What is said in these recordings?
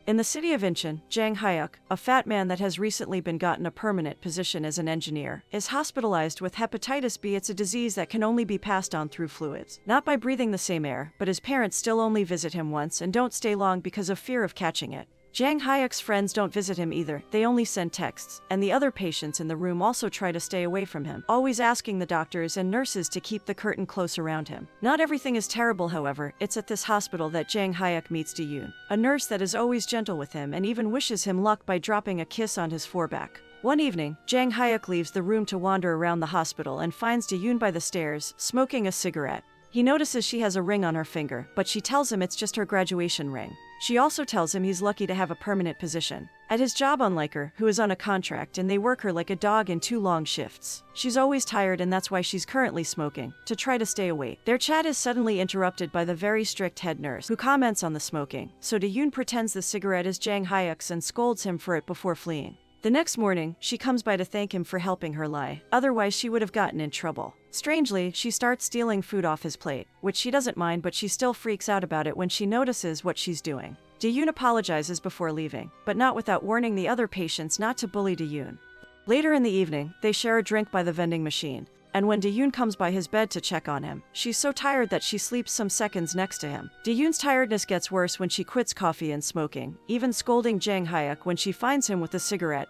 In the city of Incheon, Jang Hyuk, a fat man that has recently been gotten a permanent position as an engineer, is hospitalized with hepatitis B. It's a disease that can only be passed on through fluids, not by breathing the same air, but his parents still only visit him once and don't stay long because of fear of catching it. Jang Hyuk's friends don't visit him either, they only send texts, and the other patients in the room also try to stay away from him, always asking the doctors and nurses to keep the curtain close around him. Not everything is terrible, however. It's at this hospital that Jang Hyuk meets Daeyoon, a nurse that is always gentle with him and even wishes him luck by dropping a kiss on his foreback. One evening, Jang Hyuk leaves the room to wander around the hospital and finds Daeyoon by the stairs, smoking a cigarette. He notices she has a ring on her finger, but she tells him it's just her graduation ring. She also tells him he's lucky to have a permanent position at his job, unlike her, who is on a contract, and they work her like a dog in 2 long shifts. She's always tired, and that's why she's currently smoking, to try to stay awake. Their chat is suddenly interrupted by the very strict head nurse, who comments on the smoking, so Daeyoon pretends the cigarette is Jang Hyuk's and scolds him for it before fleeing. The next morning, she comes by to thank him for helping her lie, otherwise she would have gotten in trouble. Strangely, she starts stealing food off his plate, which she doesn't mind, but she still freaks out about it when she notices what she's doing. Daeyoon apologizes before leaving, but not without warning the other patients not to bully Daeyoon. Later in the evening, they share a drink by the vending machine, and when Daeyoon comes by his bed to check on him, she's so tired that she sleeps some seconds next to him. Daeyoon's tiredness gets worse when she quits coffee and smoking, even scolding Jang Hyuk when she finds him with a cigarette.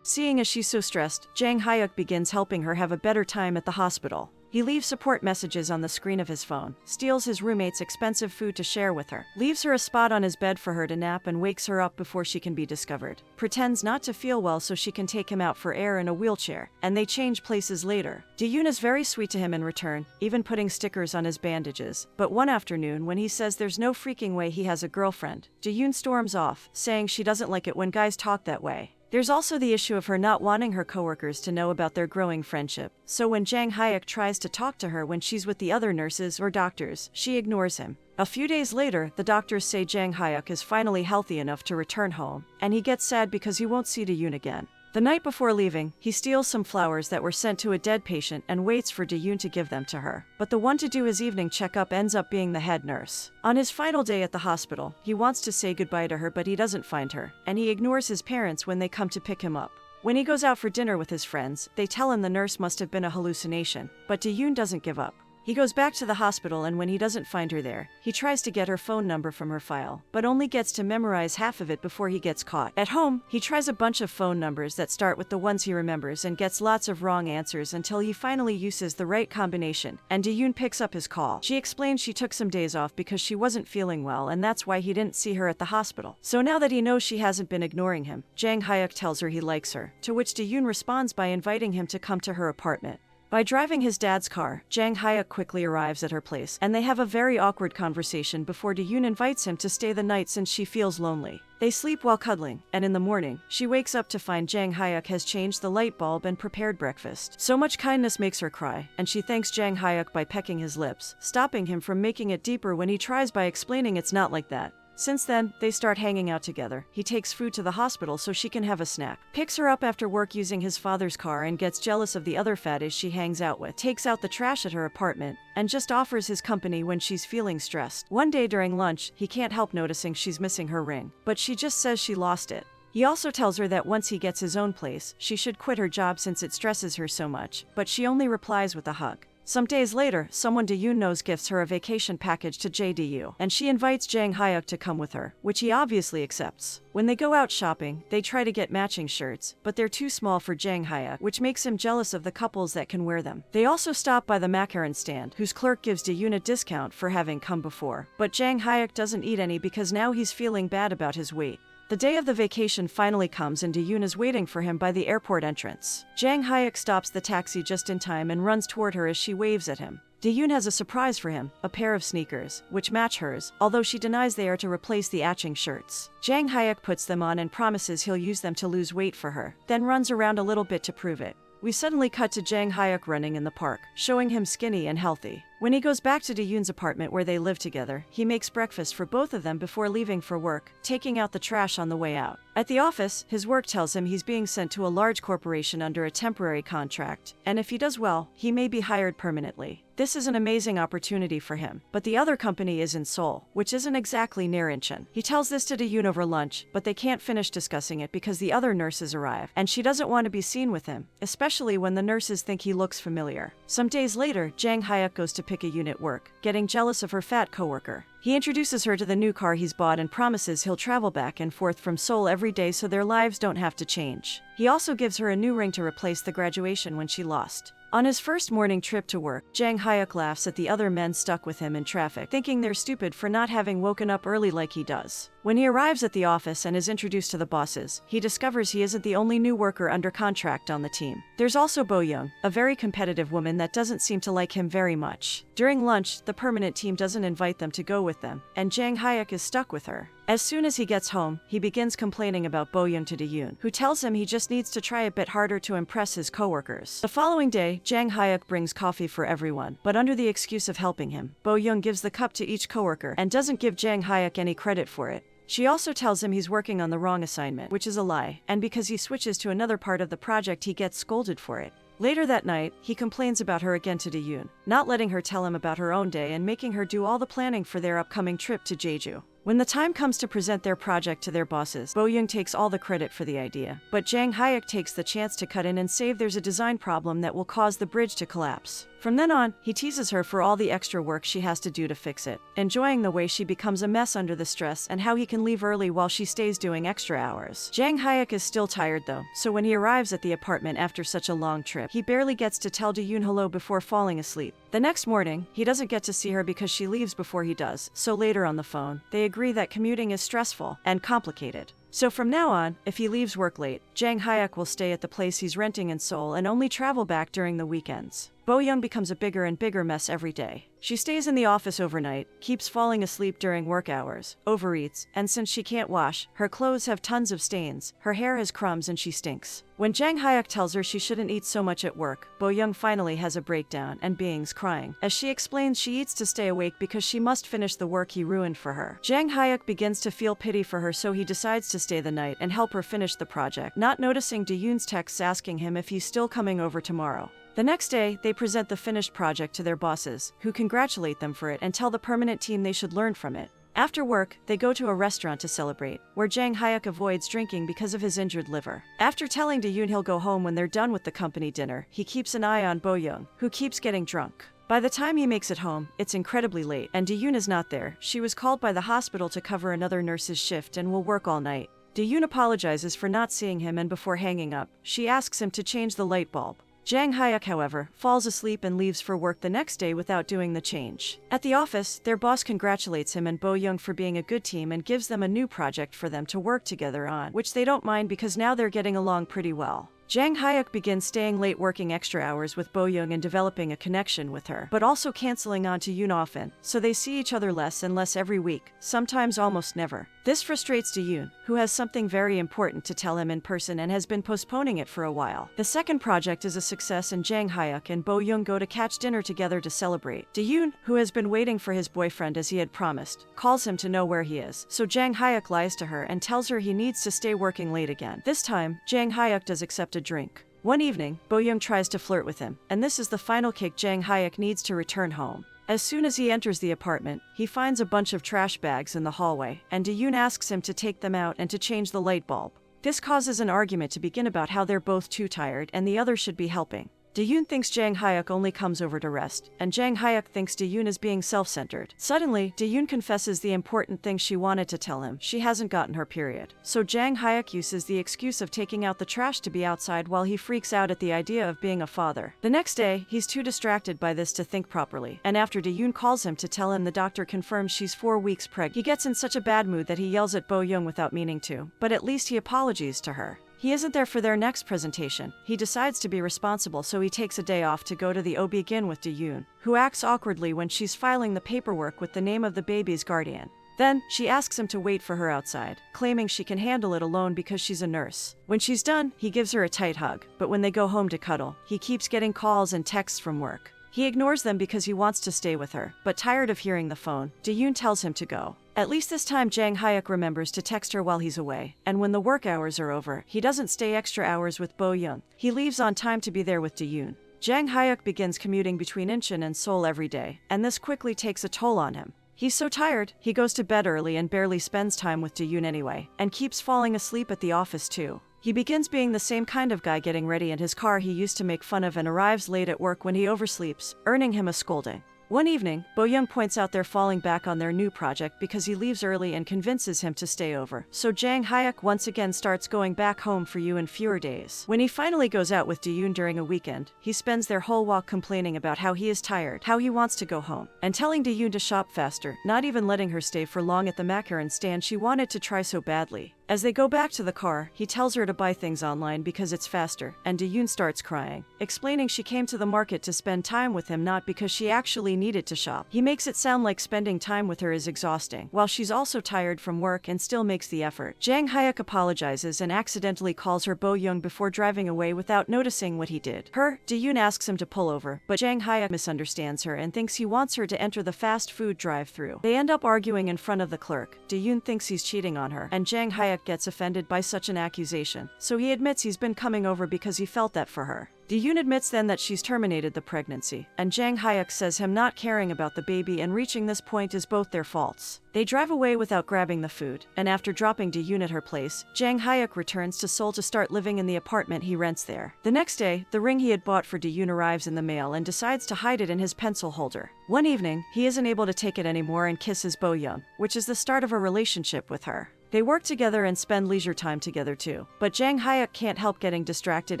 Seeing as she's so stressed, Jang Hyuk begins helping her have a better time at the hospital. He leaves support messages on the screen of his phone, steals his roommate's expensive food to share with her, leaves her a spot on his bed for her to nap, and wakes her up before she can be discovered. Pretends not to feel well so she can take him out for air in a wheelchair, and they change places later. Daeyoon is very sweet to him in return, even putting stickers on his bandages. But one afternoon, when he says there's no freaking way he has a girlfriend, Daeyoon storms off, saying she doesn't like it when guys talk that way. There's also the issue of her not wanting her coworkers to know about their growing friendship, so when Jang Hyuk tries to talk to her when she's with the other nurses or doctors, she ignores him. A few days later, the doctors say Jang Hyuk is finally healthy enough to return home, and he gets sad because he won't see Daeyoon again. The night before leaving, he steals some flowers that were sent to a dead patient and waits for Daeyoon to give them to her. But the one to do his evening checkup ends up being the head nurse. On his final day at the hospital, he wants to say goodbye to her, but he doesn't find her, and he ignores his parents when they come to pick him up. When he goes out for dinner with his friends, they tell him the nurse must have been a hallucination, but Daeyoon doesn't give up. He goes back to the hospital, and when he doesn't find her there, he tries to get her phone number from her file, but only gets to memorize half of it before he gets caught. At home, he tries a bunch of phone numbers that start with the ones he remembers and gets lots of wrong answers until he finally uses the right combination, and Daeyoon picks up his call. She explains she took some days off because she wasn't feeling well, and that's why he didn't see her at the hospital. So now that he knows she hasn't been ignoring him, Jang Hyuk tells her he likes her, to which Daeyoon responds by inviting him to come to her apartment. By driving his dad's car, Jang Hyuk quickly arrives at her place, and they have a very awkward conversation before Daeyoon invites him to stay the night since she feels lonely. They sleep while cuddling, and in the morning, she wakes up to find Jang Hyuk has changed the light bulb and prepared breakfast. So much kindness makes her cry, and she thanks Jang Hyuk by pecking his lips, stopping him from making it deeper when he tries by explaining it's not like that. Since then, they start hanging out together. He takes food to the hospital so she can have a snack, picks her up after work using his father's car, and gets jealous of the other fatties she hangs out with, takes out the trash at her apartment, and just offers his company when she's feeling stressed. One day during lunch, he can't help noticing she's missing her ring, but she just says she lost it. He also tells her that once he gets his own place, she should quit her job since it stresses her so much, but she only replies with a hug. Some days later, someone Daeyoon knows gifts her a vacation package to JDU, and she invites Jang Hyuk to come with her, which he obviously accepts. When they go out shopping, they try to get matching shirts, but they're too small for Jang Hyuk, which makes him jealous of the couples that can wear them. They also stop by the macaron stand, whose clerk gives Daeyoon a discount for having come before, but Jang Hyuk doesn't eat any because now he's feeling bad about his weight. The day of the vacation finally comes, and Daeyoon is waiting for him by the airport entrance. Jang Hyuk stops the taxi just in time and runs toward her as she waves at him. Daeyoon has a surprise for him, a pair of sneakers, which match hers, although she denies they are to replace the matching shirts. Jang Hyuk puts them on and promises he'll use them to lose weight for her, then runs around a little bit to prove it. We suddenly cut to Jang Hyuk running in the park, showing him skinny and healthy. When he goes back to Dayoon's apartment where they live together, he makes breakfast for both of them before leaving for work, taking out the trash on the way out. At the office, his work tells him he's being sent to a large corporation under a temporary contract, and if he does well, he may be hired permanently. This is an amazing opportunity for him, but the other company is in Seoul, which isn't exactly near Incheon. He tells this to Dayoon over lunch, but they can't finish discussing it because the other nurses arrive, and she doesn't want to be seen with him, especially when the nurses think he looks familiar. Some days later, Jang Hyuk goes to pick a unit work, getting jealous of her fat coworker. He introduces her to the new car he's bought and promises he'll travel back and forth from Seoul every day so their lives don't have to change. He also gives her a new ring to replace the graduation when she lost. On his first morning trip to work, Jang Hyuk laughs at the other men stuck with him in traffic, thinking they're stupid for not having woken up early like he does. When he arrives at the office and is introduced to the bosses, he discovers he isn't the only new worker under contract on the team. There's also Bo Young, a very competitive woman that doesn't seem to like him very much. During lunch, the permanent team doesn't invite them to go with them, and Jang Hyuk is stuck with her. As soon as he gets home, he begins complaining about Bo Young to Dayoon, who tells him he just needs to try a bit harder to impress his coworkers. The following day, Jang Hyuk brings coffee for everyone, but under the excuse of helping him, Bo Young gives the cup to each coworker and doesn't give Jang Hyuk any credit for it. She also tells him he's working on the wrong assignment, which is a lie, and because he switches to another part of the project he gets scolded for it. Later that night, he complains about her again to Dayoon, not letting her tell him about her own day and making her do all the planning for their upcoming trip to Jeju. When the time comes to present their project to their bosses, Bo Young takes all the credit for the idea, but Jang Hyuk takes the chance to cut in and say there's a design problem that will cause the bridge to collapse. From then on, he teases her for all the extra work she has to do to fix it, enjoying the way she becomes a mess under the stress and how he can leave early while she stays doing extra hours. Jang Hyuk is still tired though, so when he arrives at the apartment after such a long trip, he barely gets to tell Dayoon hello before falling asleep. The next morning, he doesn't get to see her because she leaves before he does, so later on the phone, they agree that commuting is stressful and complicated. So from now on, if he leaves work late, Jang Hyuk will stay at the place he's renting in Seoul and only travel back during the weekends. Bo Young becomes a bigger and bigger mess every day. She stays in the office overnight, keeps falling asleep during work hours, overeats, and since she can't wash, her clothes have tons of stains, her hair has crumbs and she stinks. When Jang Hyuk tells her she shouldn't eat so much at work, Bo Young finally has a breakdown and begins crying. As she explains she eats to stay awake because she must finish the work he ruined for her. Jang Hyuk begins to feel pity for her, so he decides to stay the night and help her finish the project, not noticing Dayoon's texts asking him if he's still coming over tomorrow. The next day, they present the finished project to their bosses, who congratulate them for it and tell the permanent team they should learn from it. After work, they go to a restaurant to celebrate, where Jang Hyuk avoids drinking because of his injured liver. After telling Dayoon he'll go home when they're done with the company dinner, he keeps an eye on Bo Young, who keeps getting drunk. By the time he makes it home, it's incredibly late, and Dayoon is not there. She was called by the hospital to cover another nurse's shift and will work all night. Dayoon apologizes for not seeing him, and before hanging up, she asks him to change the light bulb. Jang Hyuk, however, falls asleep and leaves for work the next day without doing the change. At the office, their boss congratulates him and Bo Young for being a good team and gives them a new project for them to work together on, which they don't mind because now they're getting along pretty well. Jang Hyuk begins staying late working extra hours with Bo Young and developing a connection with her, but also canceling on to Yoon often, so they see each other less and less every week, sometimes almost never. This frustrates Dayoon, who has something very important to tell him in person and has been postponing it for a while. The second project is a success and Jang Hyuk and Bo Young go to catch dinner together to celebrate. Dayoon, who has been waiting for his boyfriend as he had promised, calls him to know where he is, so Jang Hyuk lies to her and tells her he needs to stay working late again. This time, Jang Hyuk does accept a drink. One evening, Bo Young tries to flirt with him, and this is the final kick Jang Hyuk needs to return home. As soon as he enters the apartment, he finds a bunch of trash bags in the hallway, and Dayoon asks him to take them out and to change the light bulb. This causes an argument to begin about how they're both too tired and the other should be helping. Dayoon thinks Jang Hyuk only comes over to rest, and Jang Hyuk thinks Dayoon is being self-centered. Suddenly, Dayoon confesses the important thing she wanted to tell him: she hasn't gotten her period. So Jang Hyuk uses the excuse of taking out the trash to be outside while he freaks out at the idea of being a father. The next day, he's too distracted by this to think properly, and after Dayoon calls him to tell him the doctor confirms she's 4 weeks pregnant, he gets in such a bad mood that he yells at Bo Young without meaning to, but at least he apologizes to her. He isn't there for their next presentation. He decides to be responsible, so he takes a day off to go to the OB/GYN with Dayoon, who acts awkwardly when she's filing the paperwork with the name of the baby's guardian. Then, she asks him to wait for her outside, claiming she can handle it alone because she's a nurse. When she's done, he gives her a tight hug, but when they go home to cuddle, he keeps getting calls and texts from work. He ignores them because he wants to stay with her, but tired of hearing the phone, Dayoon tells him to go. At least this time Jang Hyuk remembers to text her while he's away, and when the work hours are over, he doesn't stay extra hours with Bo Young. He leaves on time to be there with Dayoon. Jang Hyuk begins commuting between Incheon and Seoul every day, and this quickly takes a toll on him. He's so tired, he goes to bed early and barely spends time with Dayoon anyway, and keeps falling asleep at the office too. He begins being the same kind of guy getting ready in his car he used to make fun of and arrives late at work when he oversleeps, earning him a scolding. One evening, Bo Young points out they're falling back on their new project because he leaves early and convinces him to stay over. So Jang Hyuk once again starts going back home for you in fewer days. When he finally goes out with Dayoon during a weekend, he spends their whole walk complaining about how he is tired, how he wants to go home, and telling Dayoon to shop faster, not even letting her stay for long at the macaron stand she wanted to try so badly. As they go back to the car, he tells her to buy things online because it's faster, and Dayoon starts crying, explaining she came to the market to spend time with him not because she actually needed to shop. He makes it sound like spending time with her is exhausting, while she's also tired from work and still makes the effort. Jang Hyuk apologizes and accidentally calls her Bo Young before driving away without noticing what he did. Dayoon asks him to pull over, but Jang Hyuk misunderstands her and thinks he wants her to enter the fast food drive-thru. They end up arguing in front of the clerk. Dayoon thinks he's cheating on her, and Jang Hyuk gets offended by such an accusation, so he admits he's been coming over because he felt that for her. Dayoon admits then that she's terminated the pregnancy, and Jang Hyuk says him not caring about the baby and reaching this point is both their faults. They drive away without grabbing the food, and after dropping Dayoon at her place, Jang Hyuk returns to Seoul to start living in the apartment he rents there. The next day, the ring he had bought for Dayoon arrives in the mail and decides to hide it in his pencil holder. One evening, he isn't able to take it anymore and kisses Bo Young, which is the start of a relationship with her. They work together and spend leisure time together too, but Jang Hyuk can't help getting distracted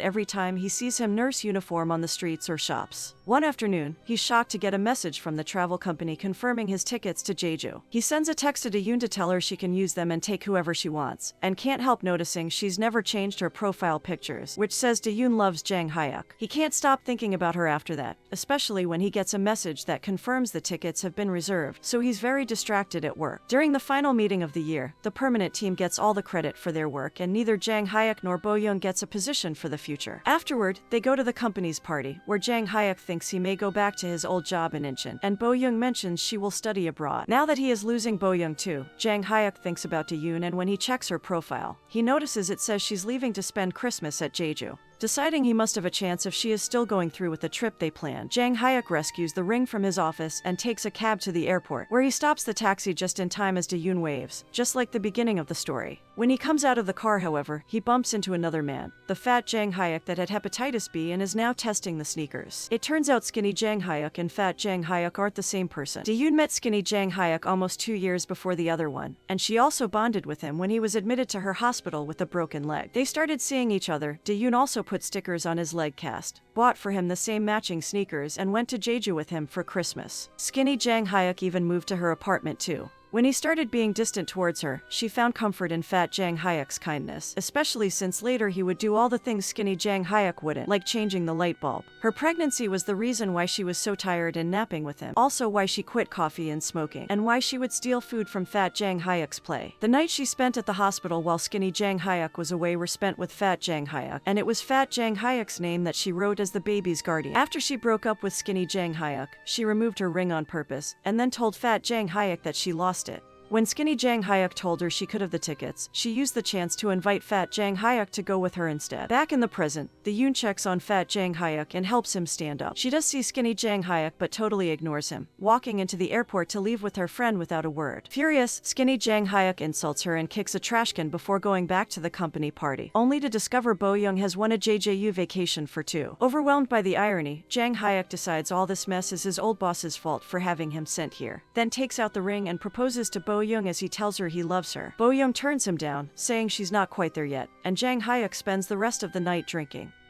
every time he sees him nurse uniform on the streets or shops. One afternoon, he's shocked to get a message from the travel company confirming his tickets to Jeju. He sends a text to Dayoon to tell her she can use them and take whoever she wants, and can't help noticing she's never changed her profile pictures, which says Dayoon loves Jang Hyuk. He can't stop thinking about her after that, especially when he gets a message that confirms the tickets have been reserved, so he's very distracted at work. During the final meeting of the year, the permanent team gets all the credit for their work and neither Jang Hyuk nor Bo Young gets a position for the future. Afterward, they go to the company's party, where Jang Hyuk thinks he may go back to his old job in Incheon, and Bo Young mentions she will study abroad. Now that he is losing Bo Young too, Jang Hyuk thinks about Dayoon, and when he checks her profile, he notices it says she's leaving to spend Christmas at Jeju. Deciding he must have a chance if she is still going through with the trip they planned, Jang Hyuk rescues the ring from his office and takes a cab to the airport, where he stops the taxi just in time as Dayoon waves, just like the beginning of the story. When he comes out of the car, however, he bumps into another man, the fat Jang Hyuk that had hepatitis B and is now testing the sneakers. It turns out skinny Jang Hyuk and fat Jang Hyuk aren't the same person. Dayoon met skinny Jang Hyuk almost 2 years before the other one, and she also bonded with him when he was admitted to her hospital with a broken leg. They started seeing each other. Dayoon also put stickers on his leg cast, bought for him the same matching sneakers, and went to Jeju with him for Christmas. Skinny Jang Hyuk even moved to her apartment too. When he started being distant towards her, she found comfort in fat Jang Hyuk's kindness, especially since later he would do all the things skinny Jang Hyuk wouldn't, like changing the light bulb. Her pregnancy was the reason why she was so tired and napping with him, also why she quit coffee and smoking, and why she would steal food from fat Jang Hyuk's play. The night she spent at the hospital while skinny Jang Hyuk was away were spent with fat Jang Hyuk, and it was fat Jang Hyuk's name that she wrote as the baby's guardian. After she broke up with skinny Jang Hyuk, she removed her ring on purpose, and then told fat Jang Hyuk that she lost it. When skinny Jang Hyuk told her she could have the tickets, she used the chance to invite fat Jang Hyuk to go with her instead. Back in the present, Dayoon checks on fat Jang Hyuk and helps him stand up. She does see skinny Jang Hyuk but totally ignores him, walking into the airport to leave with her friend without a word. Furious, skinny Jang Hyuk insults her and kicks a trash can before going back to the company party, only to discover Bo Young has won a JJU vacation for two. Overwhelmed by the irony, Jang Hyuk decides all this mess is his old boss's fault for having him sent here, then takes out the ring and proposes to Bo Young as he tells her he loves her. Bo Young turns him down, saying she's not quite there yet, and Jang Hyuk spends the rest of the night drinking.